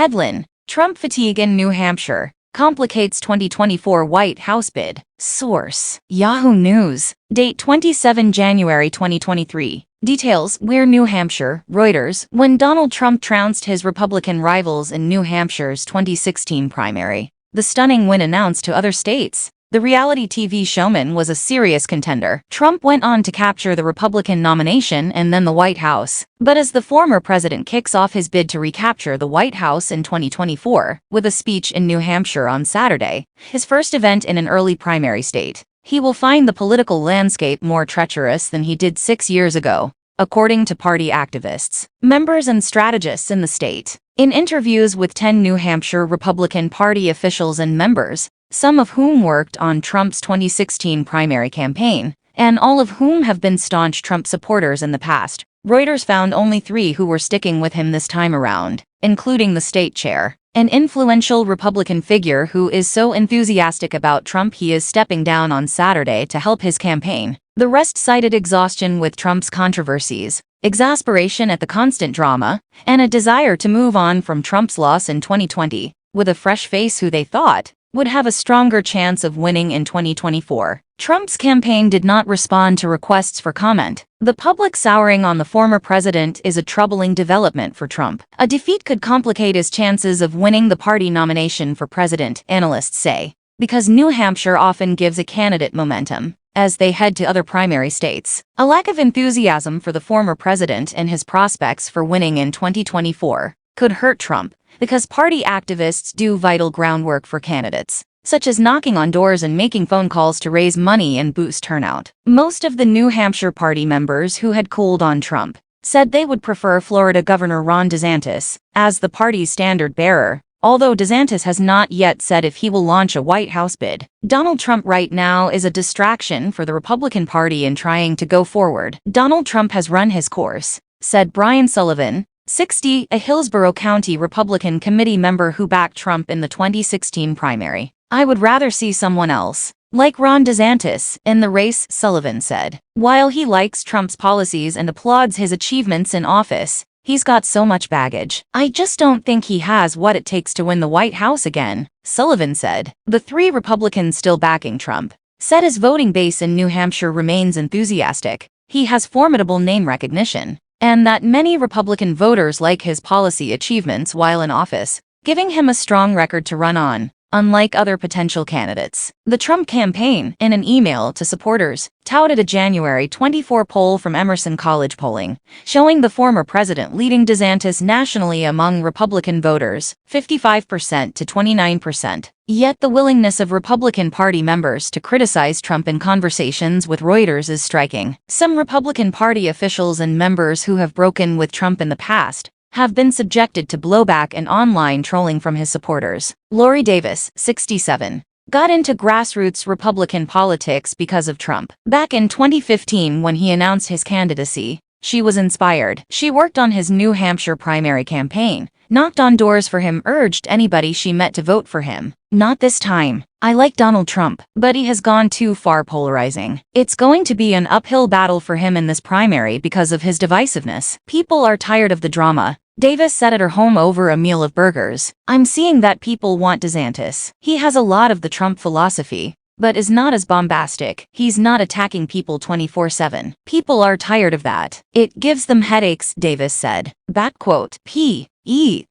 Headlinne, Trump fatigue in New Hampshire, complicates 2024 White House bid. Source: Yahoo News. Date 27 January 2023. Details: WEARE New Hampshire, Reuters. When Donald Trump trounced his Republican rivals in New Hampshire's 2016 primary, the stunning win announced to other states. The reality TV showman was a serious contender. Trump went on to capture the Republican nomination and then the White House. But as the former president kicks off his bid to recapture the White House in 2024, with a speech in New Hampshire on Saturday, his first event in an early primary state, he will find the political landscape more treacherous than he did 6 years ago, according to party activists, members and strategists in the state. In interviews with 10 New Hampshire Republican Party officials and members, some of whom worked on Trump's 2016 primary campaign, and all of whom have been staunch Trump supporters in the past, Reuters found only 3 who were sticking with him this time around, including the state chair, an influential Republican figure who is so enthusiastic about Trump he is stepping down on Saturday to help his campaign. The rest cited exhaustion with Trump's controversies, exasperation at the constant drama, and a desire to move on from Trump's loss in 2020, with a fresh face who they thought would have a stronger chance of winning in 2024. Trump's campaign did not respond to requests for comment. The public souring on the former president is a troubling development for Trump. A defeat could complicate his chances of winning the party nomination for president, analysts say, because New Hampshire often gives a candidate momentum as they head to other primary states. A lack of enthusiasm for the former president and his prospects for winning in 2024 could hurt Trump, because party activists do vital groundwork for candidates, such as knocking on doors and making phone calls to raise money and boost turnout. Most of the New Hampshire party members who had cooled on Trump said they would prefer Florida Governor Ron DeSantis as the party's standard-bearer, although DeSantis has not yet said if he will launch a White House bid. Donald Trump right now is a distraction for the Republican Party in trying to go forward. Donald Trump has run his course, said Brian Sullivan, 60, a Hillsborough County Republican committee member who backed Trump in the 2016 primary. I would rather see someone else, like Ron DeSantis, in the race, Sullivan said. While he likes Trump's policies and applauds his achievements in office, he's got so much baggage. I just don't think he has what it takes to win the White House again, Sullivan said. The 3 Republicans still backing Trump said his voting base in New Hampshire remains enthusiastic. He has formidable name recognition, and that many Republican voters like his policy achievements while in office, giving him a strong record to run on, unlike other potential candidates. The Trump campaign, in an email to supporters, touted a January 24 poll from Emerson College polling, showing the former president leading DeSantis nationally among Republican voters, 55% to 29%. Yet the willingness of Republican Party members to criticize Trump in conversations with Reuters is striking. Some Republican Party officials and members who have broken with Trump in the past have been subjected to blowback and online trolling from his supporters. Lori Davis, 67, got into grassroots Republican politics because of Trump. Back in 2015 when he announced his candidacy, she was inspired. She worked on his New Hampshire primary campaign, knocked on doors for him, urged anybody she met to vote for him. Not this time. I like Donald Trump, but he has gone too far polarizing. It's going to be an uphill battle for him in this primary because of his divisiveness. People are tired of the drama, Davis said at her home over a meal of burgers. I'm seeing that people want DeSantis. He has a lot of the Trump philosophy, but is not as bombastic. He's not attacking people 24/7. People are tired of that. It gives them headaches, Davis said. Quote, P-E-O-P-L-E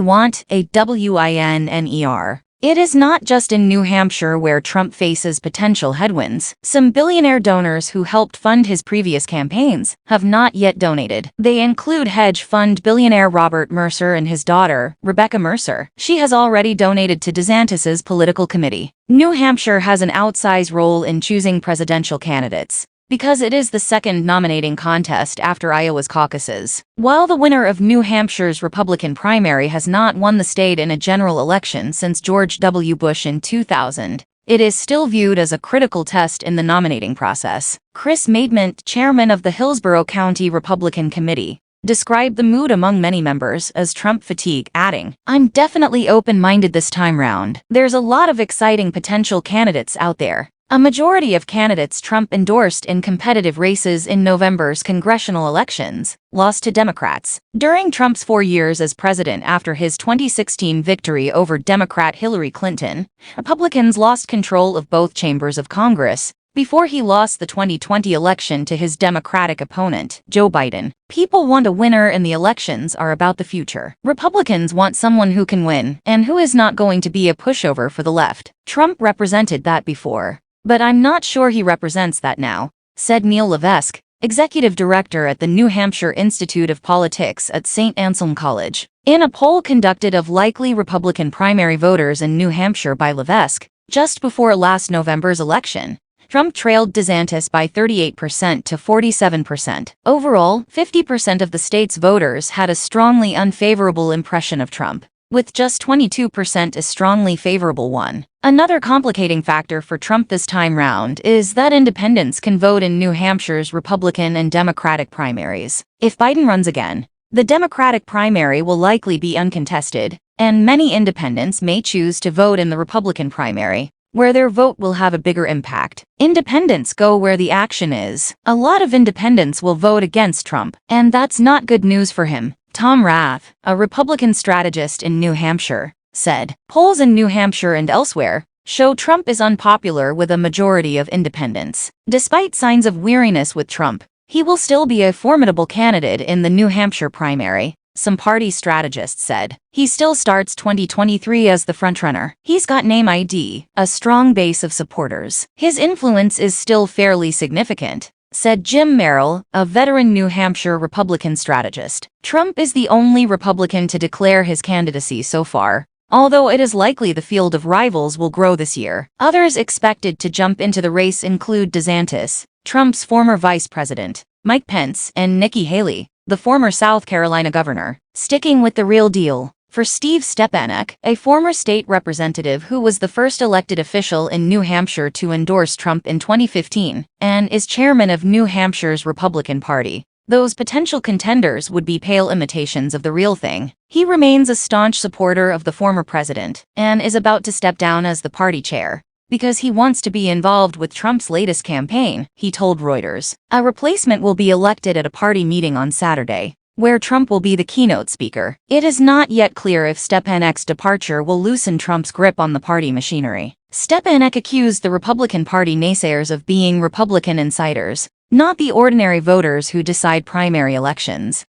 want a W-I-N-N-E-R. It is not just in New Hampshire where Trump faces potential headwinds. Some billionaire donors who helped fund his previous campaigns have not yet donated. They include hedge fund billionaire Robert Mercer and his daughter, Rebecca Mercer. She has already donated to DeSantis's political committee. New Hampshire has an outsized role in choosing presidential candidates, because it is the second nominating contest after Iowa's caucuses. While the winner of New Hampshire's Republican primary has not won the state in a general election since George W. Bush in 2000, it is still viewed as a critical test in the nominating process. Chris Maidment, chairman of the Hillsborough County Republican Committee, described the mood among many members as Trump fatigue, adding, I'm definitely open-minded this time round. There's a lot of exciting potential candidates out there. A majority of candidates Trump endorsed in competitive races in November's congressional elections lost to Democrats. During Trump's 4 years as president after his 2016 victory over Democrat Hillary Clinton, Republicans lost control of both chambers of Congress before he lost the 2020 election to his Democratic opponent, Joe Biden. People want a winner and the elections are about the future. Republicans want someone who can win and who is not going to be a pushover for the left. Trump represented that before, but I'm not sure he represents that now, said Neil Levesque, executive director at the New Hampshire Institute of Politics at St. Anselm College. In a poll conducted of likely Republican primary voters in New Hampshire by Levesque, just before last November's election, Trump trailed DeSantis by 38% to 47%. Overall, 50% of the state's voters had a strongly unfavorable impression of Trump, with just 22% a strongly favorable one. Another complicating factor for Trump this time round is that independents can vote in New Hampshire's Republican and Democratic primaries. If Biden runs again, the Democratic primary will likely be uncontested, and many independents may choose to vote in the Republican primary, where their vote will have a bigger impact. Independents go where the action is. A lot of independents will vote against Trump, and that's not good news for him. Tom Rath, a Republican strategist in New Hampshire, said, polls in New Hampshire and elsewhere show Trump is unpopular with a majority of independents. Despite signs of weariness with Trump, he will still be a formidable candidate in the New Hampshire primary, some party strategists said. He still starts 2023 as the frontrunner. He's got name ID, a strong base of supporters. His influence is still fairly significant, said Jim Merrill, a veteran New Hampshire Republican strategist. Trump is the only Republican to declare his candidacy so far, although it is likely the field of rivals will grow this year. Others expected to jump into the race include DeSantis, Trump's former vice president, Mike Pence, and Nikki Haley, the former South Carolina governor. Sticking with the real deal, for Steve Stepanek, a former state representative who was the first elected official in New Hampshire to endorse Trump in 2015, and is chairman of New Hampshire's Republican Party, those potential contenders would be pale imitations of the real thing. He remains a staunch supporter of the former president, and is about to step down as the party chair, because he wants to be involved with Trump's latest campaign, he told Reuters. A replacement will be elected at a party meeting on Saturday, where Trump will be the keynote speaker. It is not yet clear if Stepanek's departure will loosen Trump's grip on the party machinery. Stepanek accused the Republican Party naysayers of being Republican insiders, not the ordinary voters who decide primary elections.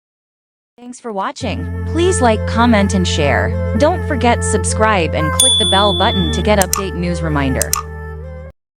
Thanks for watching. Please like, comment, and share. Don't forget subscribe and click the bell button to get update news reminder.